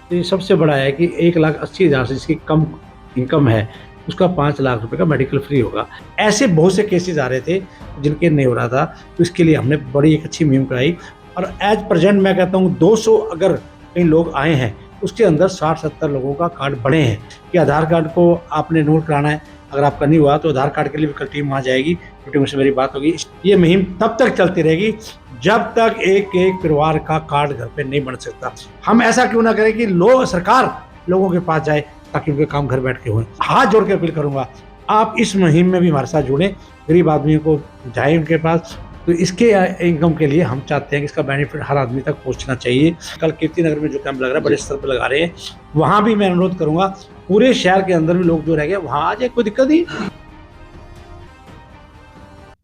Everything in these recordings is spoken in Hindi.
तो ये सबसे बड़ा है कि 1,80,000 से जिसकी कम इनकम है, उसका 5 लाख रुपए का मेडिकल फ्री होगा। ऐसे बहुत से केसेज़ आ रहे थे, जिनके नहीं हो रहा था, तो इसके लिए हमने बड़ी एक अच्छी मुहिम कराई और एज़ प्रेज़ेंट मैं कहता हूँ 200 अगर कहीं लोग आए हैं, उसके अंदर 60-70 लोगों का कार्ड बने हैं कि आधार कार्ड को आपने नोट कराना है। अगर आपका नहीं हुआ तो आधार कार्ड के लिए भी कल टीम वहाँ जाएगी, मीटिंग में से मेरी बात होगी। ये मुहिम तब तक चलती रहेगी जब तक एक-एक परिवार का कार्ड घर पे नहीं बन सकता। हम ऐसा क्यों ना करें कि सरकार लोगों के पास जाए ताकि उनके काम घर बैठ के हों। हाथ जोड़ के अपील करूँगा, आप इस मुहिम में भी हमारे साथ जुड़ें, गरीब आदमियों को जाएँ उनके पास। तो इसके इनकम के लिए हम चाहते हैं कि इसका बेनिफिट हर आदमी तक पहुँचना चाहिए। कल कीर्ति नगर में जो कैंप लग रहा है, बड़े स्तर पे लगा रहे हैं, वहाँ भी मैं अनुरोध करूँगा, पूरे शहर के अंदर भी लोग जो रह गए वहाँ आ जाए, कोई दिक्कत नहीं।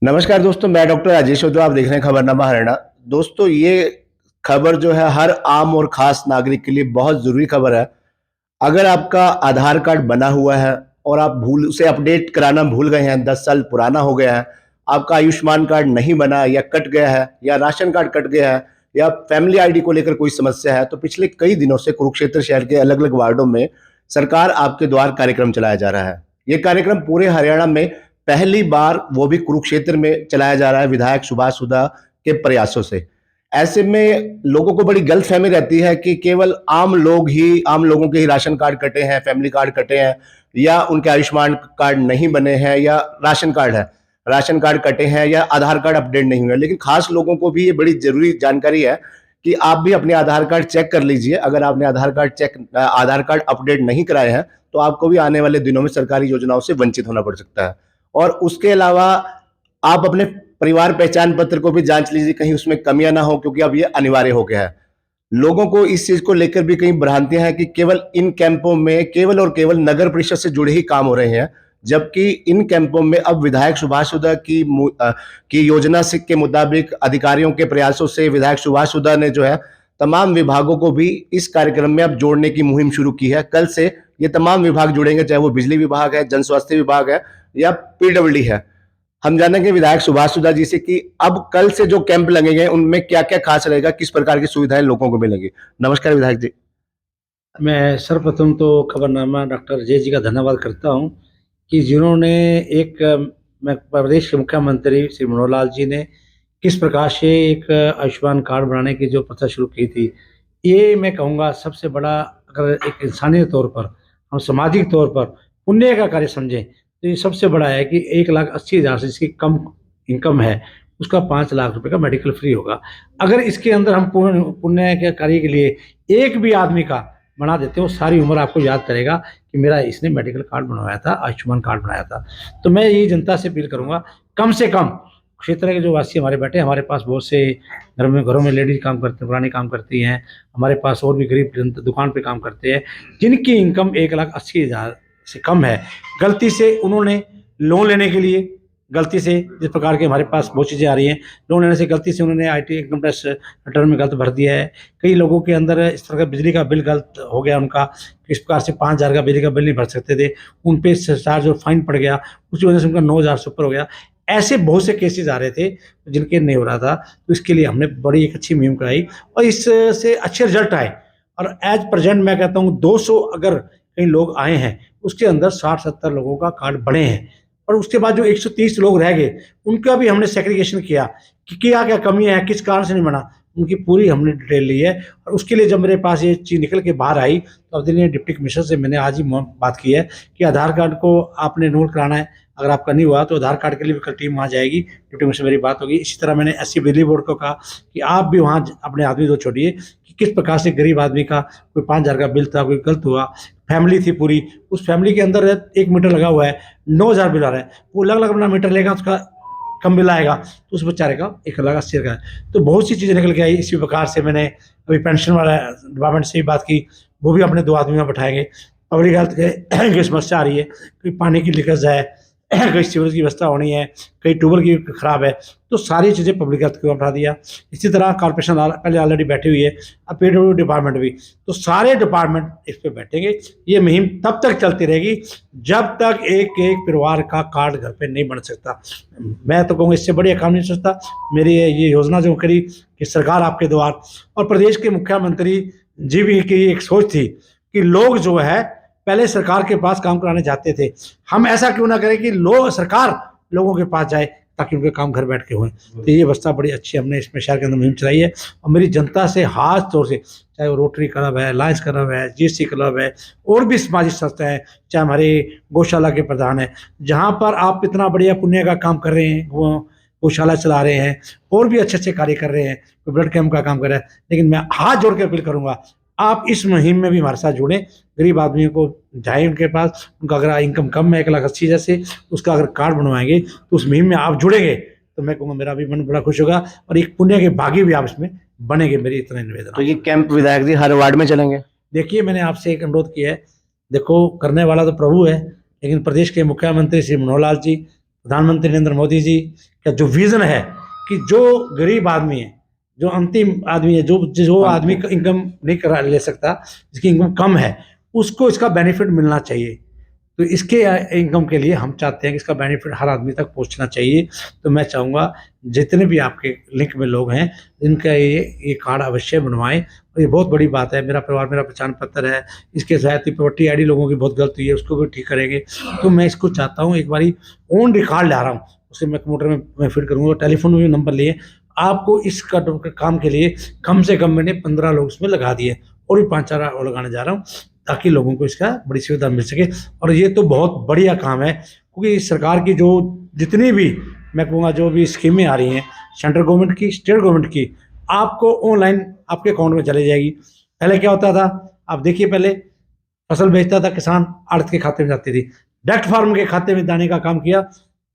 नमस्कार दोस्तों, मैं डॉक्टर राजेश ओझा, आप देख रहे हैं खबरनामा हरियाणा। दोस्तों, ये खबर जो है हर आम और खास नागरिक के लिए बहुत जरूरी खबर है। अगर आपका आधार कार्ड बना हुआ है और आप उसे अपडेट कराना भूल गए हैं, 10 साल पुराना हो गया है, आपका आयुष्मान कार्ड नहीं बना या कट गया है या राशन कार्ड कट गया है या फैमिली आईडी को लेकर कोई समस्या है, तो पिछले कई दिनों से कुरुक्षेत्र शहर के अलग अलग वार्डों में सरकार आपके द्वार कार्यक्रम चलाया जा रहा है। ये कार्यक्रम पूरे हरियाणा में पहली बार, वो भी कुरुक्षेत्र में चलाया जा रहा है विधायक सुभाष सुधा के प्रयासों से। ऐसे में लोगों को बड़ी गलतफहमी रहती है कि केवल आम लोगों के ही राशन कार्ड कटे हैं, फैमिली कार्ड कटे हैं या उनके आयुष्मान कार्ड नहीं बने हैं या राशन कार्ड कटे हैं या आधार कार्ड अपडेट नहीं हुए। लेकिन खास लोगों को भी ये बड़ी जरूरी जानकारी है कि आप भी अपने आधार कार्ड चेक कर लीजिए। अगर आपने आधार कार्ड अपडेट नहीं कराए हैं तो आपको भी आने वाले दिनों में सरकारी योजनाओं से वंचित होना पड़ सकता है। और उसके अलावा आप अपने परिवार पहचान पत्र को भी जांच लीजिए, कहीं उसमें कमियां ना हो, क्योंकि अब ये अनिवार्य हो गया है। लोगों को इस चीज को लेकर भी कई भ्रांतियां हैं कि केवल इन कैंपों में केवल और केवल नगर परिषद से जुड़े ही काम हो रहे हैं, जबकि इन कैंपों में अब विधायक सुभाष सुधा की योजना से के मुताबिक अधिकारियों के प्रयासों से विधायक सुभाष सुधा ने जो है तमाम विभागों को भी इस कार्यक्रम में अब जोड़ने की मुहिम शुरू की है। कल से ये तमाम विभाग जुड़ेंगे, चाहे वो बिजली विभाग है, जन स्वास्थ्य विभाग है या पीडब्ल्यूडी है। हम जानेंगे विधायक सुभाष सुधा जी से कि अब कल से जो कैंप लगेंगे उनमें क्या क्या खास रहेगा, किस प्रकार की सुविधाएं लोगों को मिलेंगी। नमस्कार विधायक जी। मैं सर्वप्रथम तो खबरनामा डॉक्टर जय जी का धन्यवाद करता हूँ कि जिन्होंने मैं प्रदेश के मुख्यमंत्री श्री मनोहर लाल जी ने किस प्रकार से एक आयुष्मान कार्ड बनाने की जो प्रथा शुरू की थी, ये मैं कहूँगा सबसे बड़ा, अगर एक इंसानी तौर पर, हम सामाजिक तौर पर पुण्य का कार्य समझें, तो ये सबसे बड़ा है कि 1,80,000 से जिसकी कम इनकम है, उसका 5 लाख रुपए का मेडिकल फ्री होगा। अगर इसके अंदर हम पुण्य के कार्य के लिए एक भी आदमी का बना देते हो, सारी उम्र आपको याद करेगा कि मेरा इसने मेडिकल कार्ड बनवाया था, आयुष्मान कार्ड बनाया था। तो मैं यही जनता से अपील करूँगा, कम से कम क्षेत्र के जो वासी हमारे बैठे, हमारे पास बहुत से घरों में लेडीज काम करते हैं, पुरानी काम करती हैं, हमारे पास और भी गरीब जनता दुकान पे काम करते हैं, जिनकी इनकम 1,80,000 से कम है। गलती से उन्होंने लोन लेने के लिए, गलती से जिस प्रकार के हमारे पास बहुत चीज़ें आ रही हैं, लोन लेने से गलती से उन्होंने आईटी इनकम टैक्स रिटर्न में गलत भर दिया है। कई लोगों के अंदर इस तरह का बिजली का बिल गलत हो गया उनका, इस प्रकार से 5,000 का बिजली का बिल नहीं भर सकते थे, उन पे सरचार्ज और फाइन पड़ गया, उसकी वजह से उनका 9,000 से ऊपर हो गया। ऐसे बहुत से केसेस आ रहे थे जिनके नहीं हो रहा था, तो इसके लिए हमने बड़ी एक अच्छी मुहिम कराई और इससे अच्छे रिजल्ट आए। और एज प्रेजेंट मैं कहता हूँ 200 अगर कहीं लोग आए हैं, उसके अंदर 60-70 लोगों का कार्ड बने हैं और उसके बाद जो 130 लोग रह गए, उनका भी हमने सेग्रीगेशन किया कि क्या-क्या कमियाँ हैं, किस कारण से नहीं बना, उनकी पूरी हमने डिटेल ली है। और उसके लिए जब मेरे पास ये चीज़ निकल के बाहर आई, तो अब दिल्ली डिप्टी कमिश्नर से मैंने आज ही बात की है कि आधार कार्ड को आपने नोट कराना है, अगर आपका नहीं हुआ तो आधार कार्ड के लिए भी कल टीम वहाँ जाएगी, डिप्टी कमिश्नर से मेरी बात होगी। इसी तरह मैंने एससी बिजली बोर्ड को कहा कि आप भी वहाँ अपने आदमी को छोड़िए कि किस प्रकार से गरीब आदमी का कोई 5,000 का बिल था, कोई गलत हुआ, फैमिली थी पूरी, उस फैमिली के अंदर 1 मीटर लगा हुआ है, 9,000 बिल आ रहा है, वो अलग-अलग अपना मीटर लेगा, उसका कम बिल आएगा, तो उस बेचारे का 1,80,000 का है। तो बहुत सी चीज़ें निकल के आई। इसी प्रकार से मैंने अभी पेंशन वाला डिपार्टमेंट से भी बात की, वो भी अपने 2 आदमियों बैठाएँगे। पब्लिक हेल्थ के की समस्या आ रही है, कोई पानी की लीकेज है, कहीं सीवरेज की व्यवस्था होनी है, कहीं ट्यूबवेल की खराब है, तो सारी चीज़ें पब्लिक हेल्थ को बढ़ा दिया। इसी तरह कॉर्पोरेशन पहले ऑलरेडी बैठी हुई है, अब पीडब्ल्यूडी डिपार्टमेंट भी, तो सारे डिपार्टमेंट इस पे बैठेंगे। ये मुहिम तब तक चलती रहेगी जब तक एक-एक परिवार का कार्ड घर पे नहीं बन सकता। मैं तो कहूँगा इससे बढ़िया काम नहीं हो सकता। मेरी ये योजना जो करी कि सरकार आपके द्वार, और प्रदेश के मुख्यमंत्री जी भी की एक सोच थी कि लोग जो है पहले सरकार के पास काम कराने जाते थे, हम ऐसा क्यों ना करें कि सरकार लोगों के पास जाए ताकि उनके काम घर बैठ के हों। तो ये व्यवस्था बड़ी अच्छी हमने इसमें शहर के अंदर मुहिम चलाई है और मेरी जनता से हाथ तौर से, चाहे वो रोटरी क्लब है, लायंस क्लब है, जीएससी क्लब है और भी सामाजिक संस्थाएं हैं, चाहे हमारे गौशाला के प्रधान हैं, जहाँ पर आप इतना बढ़िया पुण्य का काम कर रहे हैं, वो गौशाला चला रहे हैं और भी अच्छे कार्य कर रहे हैं, कोई ब्लड कैंप का काम कर रहा है, लेकिन मैं हाथ जोड़ के अपील करूंगा आप इस मुहिम में भी हमारे साथ जुड़ें। गरीब आदमियों को जाए उनके पास, उनका अगर इनकम कम है 1,80,000 से, उसका अगर कार्ड बनवाएंगे तो उस मुहिम में आप जुड़ेंगे तो मैं कहूँगा मेरा भी मन बड़ा खुश होगा और एक पुण्य के भागी भी आप इसमें बनेंगे। मेरी इतना निवेदन। तो ये कैंप विधायक जी हर वार्ड में चलेंगे? देखिए मैंने आपसे एक अनुरोध किया है, देखो करने वाला तो प्रभु है, लेकिन प्रदेश के मुख्यमंत्री श्री मनोहर लाल जी, प्रधानमंत्री नरेंद्र मोदी जी का जो विजन है कि जो गरीब आदमी है, जो अंतिम आदमी है, जो आदमी का इनकम नहीं करा ले सकता, जिसकी इनकम कम है, उसको इसका बेनिफिट मिलना चाहिए। तो इसके इनकम के लिए हम चाहते हैं कि इसका बेनिफिट हर आदमी तक पहुंचना चाहिए। तो मैं चाहूँगा जितने भी आपके लिंक में लोग हैं, इनका ये कार्ड अवश्य बनवाएं। और ये बहुत बड़ी बात है, मेरा परिवार मेरा पहचान पत्र है, इसके साथ ही प्रॉपर्टी आईडी लोगों की बहुत गलत हुई है, उसको भी ठीक करेंगे। तो मैं इसको चाहता हूँ एक बारी ऑन रिकॉर्ड ला रहा हूँ, उसे मैं कंप्यूटर में मैं फिट करूँगा, टेलीफोन में भी नंबर लिए आपको इस काम के लिए कम से कम मैंने 15 लोग इसमें लगा दिए और भी 5-4 और लगाने जा रहा हूँ ताकि लोगों को इसका बड़ी सुविधा मिल सके। और ये तो बहुत बढ़िया काम है क्योंकि सरकार की जो जितनी भी मैं कहूँगा जो भी स्कीमें आ रही हैं सेंट्रल गवर्नमेंट की, स्टेट गवर्नमेंट की, आपको ऑनलाइन आपके अकाउंट में चली जाएगी। पहले क्या होता था, आप देखिए पहले फसल बेचता था किसान, आड़त के खाते में जाती थी, डायरेक्ट फार्म के खाते में जाने का काम किया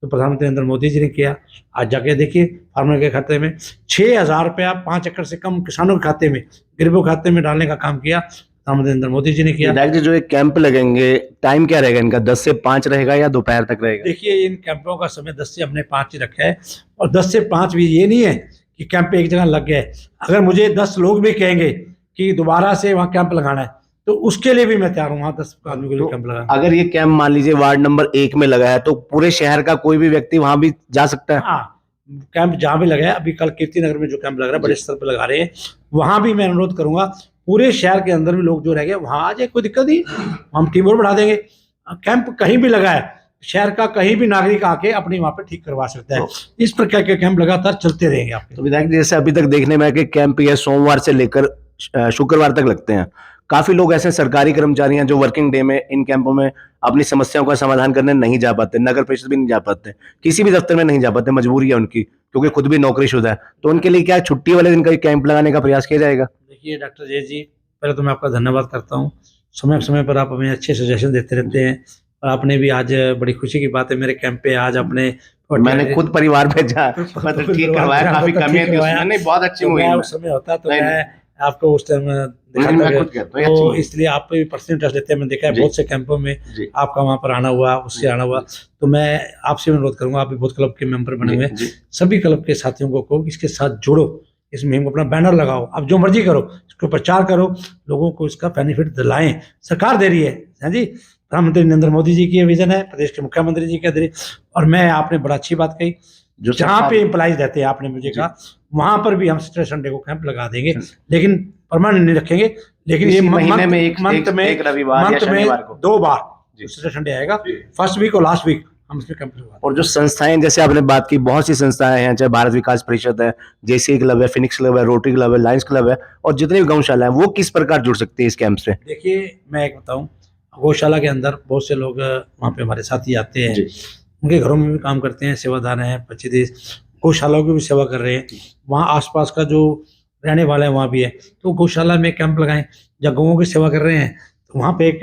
तो प्रधानमंत्री नरेंद्र मोदी जी ने किया। आज जाके देखिए फार्मर के खाते में 6,000 रुपया 5 एकड़ से कम किसानों के खाते में, गरीबों के खाते में डालने का काम किया प्रधानमंत्री नरेंद्र मोदी जी ने किया। विधायक जी जो एक कैंप लगेंगे, टाइम क्या रहेगा इनका? 10 से 5 रहेगा या दोपहर तक रहेगा? देखिए इन कैंपों का समय 10 से हमने 5 ही रखा है और 10 से 5 भी ये नहीं है कि कैंप एक जगह लग गया है। अगर मुझे 10 लोग भी कहेंगे कि दोबारा से वहाँ कैंप लगाना है तो उसके लिए भी मैं तैयार हूँ, वहाँ 10 आदमी के लिए कैंप लगा। अगर ये कैंप मान लीजिए वार्ड नंबर 1 में लगा है तो पूरे शहर का कोई भी व्यक्ति वहां भी जा सकता है? हाँ, कैंप जहाँ भी लगा है, अभी कल कीर्ति नगर में जो कैंप लग रहा है बड़े स्तर पर लगा रहे हैं, वहां भी मैं अनुरोध करूंगा पूरे शहर के अंदर भी लोग जो रह गए वहां आ जाए, कोई दिक्कत नहीं, हम टीम और बढ़ा देंगे। कैंप कहीं भी लगा है, शहर का कहीं भी नागरिक आके अपनी वहां पे ठीक करवा सकता है। इस प्रकार के कैंप लगातार चलते रहेंगे आपके। तो विधायक जी जैसे अभी तक देखने में है कि कैंप ये सोमवार से लेकर शुक्रवार तक लगते हैं, काफी लोग ऐसे सरकारी कर्मचारी हैं जो वर्किंग डे में इन कैंपों में अपनी समस्याओं का समाधान करने नहीं जा पाते, नगर परिषद भी नहीं जा पाते, किसी भी दफ्तर में नहीं जा पाते, मजबूरी है उनकी क्योंकि खुद भी नौकरीशुदा है। तो उनके लिए क्या छुट्टी वाले दिन का कैंप लगाने का प्रयास किया जाएगा? देखिए डॉक्टर जय जी, पहले तो मैं आपका धन्यवाद करता हूँ, समय समय पर आप हमें अच्छे सजेशन देते रहते हैं और आपने भी आज बड़ी खुशी की बात है मेरे कैंप पे आज अपने मैंने खुद परिवार भेजा, मतलब ठीक करवाया, काफी कमियां थी उसमें, नहीं बहुत अच्छी मुहिम है। उस समय होता तो मैं आपको उस टाइम तो इसलिए आप भी पर्सनल इंटरेस्ट लेते हैं, मैं देखा है बहुत से कैंपों में आपका वहाँ पर आना हुआ, उससे आना हुआ। तो मैं आपसे अनुरोध करूंगा, आप भी बहुत क्लब के मेंबर बने हुए हैं, सभी क्लब के साथियों को कहो इसके साथ जुड़ो, इस मुहिम को अपना बैनर लगाओ, अब जो मर्जी करो, इसको प्रचार करो, लोगों को इसका बेनिफिट दिलाएं, सरकार दे रही है जी, प्रधानमंत्री नरेंद्र मोदी जी की विजन है, प्रदेश के मुख्यमंत्री जी का दे रही। और मैं आपने बड़ा अच्छी बात कही, जो जहाँ पे एम्प्लॉइज रहते हैं आपने मुझे कहा वहां पर भी हम सैटरडे संडे को कैंप लगा देंगे, लेकिन परमानेंट नहीं रखेंगे, लेकिन ये महीने में एक रविवार या शनिवार को 2 बार सैटरडे संडे आएगा, फर्स्ट वीक और लास्ट वीक हम इसमें कैंप लगा। और जो संस्थाएं जैसे आपने बात की, बहुत सी संस्थाएं हैं, चाहे भारत विकास परिषद है, जेसी क्लब है, फिनिक्स क्लब है, रोटरी क्लब है, लायंस क्लब है, और जितनी भी गौशाला है, वो किस प्रकार जुड़ सकती है इस कैंप से? देखिए मैं एक बताऊं, गौशाला के अंदर बहुत से लोग वहाँ पे हमारे साथी आते हैं, उनके घरों में भी काम करते हैं, सेवादार हैं, 25 गौशालाओं की भी सेवा कर रहे हैं, वहाँ आसपास का जो रहने वाला है वहाँ भी है, तो गौशाला में कैंप लगाएं, जब गौओं की सेवा कर रहे हैं तो वहाँ पे एक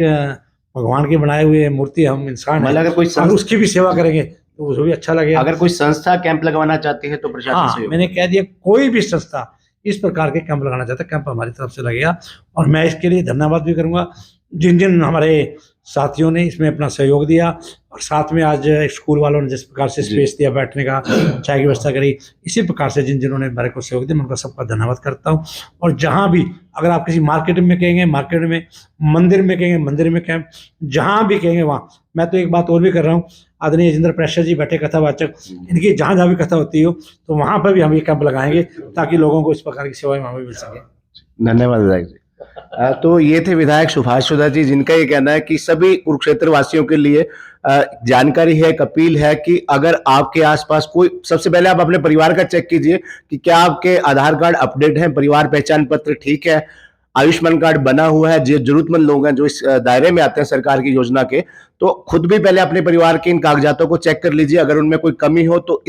भगवान की बनाए हुए मूर्ति, हम इंसान हैं, अगर कोई उसकी भी सेवा करेंगे तो उसको भी अच्छा लगेगा। अगर कोई संस्था कैंप लगवाना चाहती है तो प्रशासन से, मैंने कह दिया कोई भी संस्था इस प्रकार के कैंप लगाना चाहता है, कैंप हमारी तरफ से लगेगा। और मैं इसके लिए धन्यवाद भी करूंगा जिन जिन हमारे साथियों ने इसमें अपना सहयोग दिया, और साथ में आज स्कूल वालों ने जिस प्रकार से स्पेस दिया बैठने का, चाय की व्यवस्था करी, इसी प्रकार से जिन जिन्होंने मेरे को सहयोग दिया मैं उनका सबका धन्यवाद करता हूँ। और जहाँ भी अगर आप किसी मार्केट में कहेंगे मार्केट में, मंदिर में कहेंगे मंदिर में कैंप, जहाँ भी कहेंगे वहाँ। मैं तो एक बात और भी कर रहा हूँ, आदरणीय जिंद्र प्रेशर जी बैठे कथावाचक, इनकी जहाँ जहाँ भी कथा होती हो तो वहाँ पर भी हम ये कैंप लगाएंगे ताकि लोगों को इस प्रकार की सेवाएं वहाँ भी मिल सके। धन्यवाद विधायक जी। तो ये थे विधायक सुभाष चौधरी जी, जिनका ये कहना है कि सभी कुरुक्षेत्र वासियों के लिए जानकारी है, एक अपील है कि अगर आपके आसपास कोई, सबसे पहले आप अपने परिवार का चेक कीजिए कि क्या आपके आधार कार्ड अपडेट है, परिवार पहचान पत्र ठीक है, आयुष्मान कार्ड बना हुआ है। जो जरूरतमंद लोग हैं जो इस दायरे में आते हैं सरकार की योजना के, तो खुद भी पहले अपने परिवार के इन कागजातों को चेक कर लीजिए। अगर उनमें कोई कमी हो तो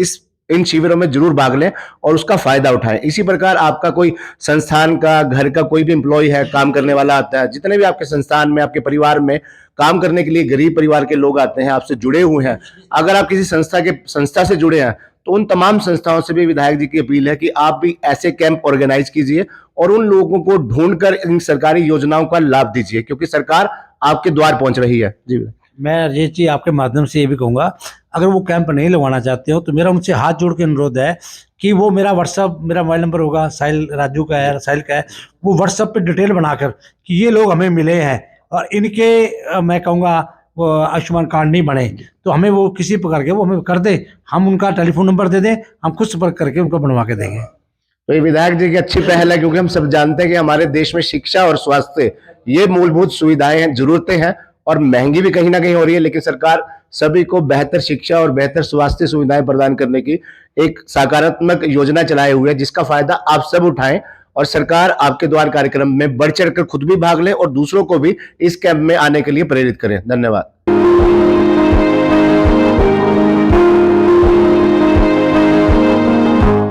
इन शिविरों में जरूर भाग लें और उसका फायदा उठाएं। इसी प्रकार आपका कोई संस्थान का, घर का कोई भी एम्प्लॉय है, काम करने वाला आता है, जितने भी आपके संस्थान में, आपके परिवार में काम करने के लिए गरीब परिवार के लोग आते हैं, आपसे जुड़े हुए हैं, अगर आप किसी संस्था से जुड़े हैं, तो उन तमाम संस्थाओं से भी विधायक जी की अपील है कि आप भी ऐसे कैंप ऑर्गेनाइज कीजिए और उन लोगों को ढूंढकर इन सरकारी योजनाओं का लाभ दीजिए, क्योंकि सरकार आपके द्वार पहुंच रही है। जी, मैं राजेश जी आपके माध्यम से ये भी कहूँगा, अगर वो कैंप नहीं लगवाना चाहते हो तो मेरा उनसे हाथ जोड़ के अनुरोध है कि वो मेरा मोबाइल नंबर होगा, साहिल राजू का है, साहिल का है, वो व्हाट्सएप पे डिटेल बनाकर कि ये लोग हमें मिले हैं और इनके मैं कहूँगा वो आयुष्मान कार्ड नहीं बने, तो हमें वो किसी प्रकार के वो हमें कर दे, हम उनका टेलीफोन नंबर दे दें, हम खुद संपर्क करके उनको बनवा के देंगे। तो ये विधायक जी की अच्छी पहल है, क्योंकि हम सब जानते हैं कि हमारे देश में शिक्षा और स्वास्थ्य ये मूलभूत सुविधाएं हैं, जरूरतें हैं और महंगी भी कहीं ना कहीं हो रही है, लेकिन सरकार सभी को बेहतर शिक्षा और बेहतर स्वास्थ्य सुविधाएं प्रदान करने की एक सकारात्मक योजना चलाए हुए है, जिसका फायदा आप सब उठाएं और सरकार आपके द्वार कार्यक्रम में बढ़ चढ़कर खुद भी भाग ले और दूसरों को भी इस कैंप में आने के लिए प्रेरित करें। धन्यवाद।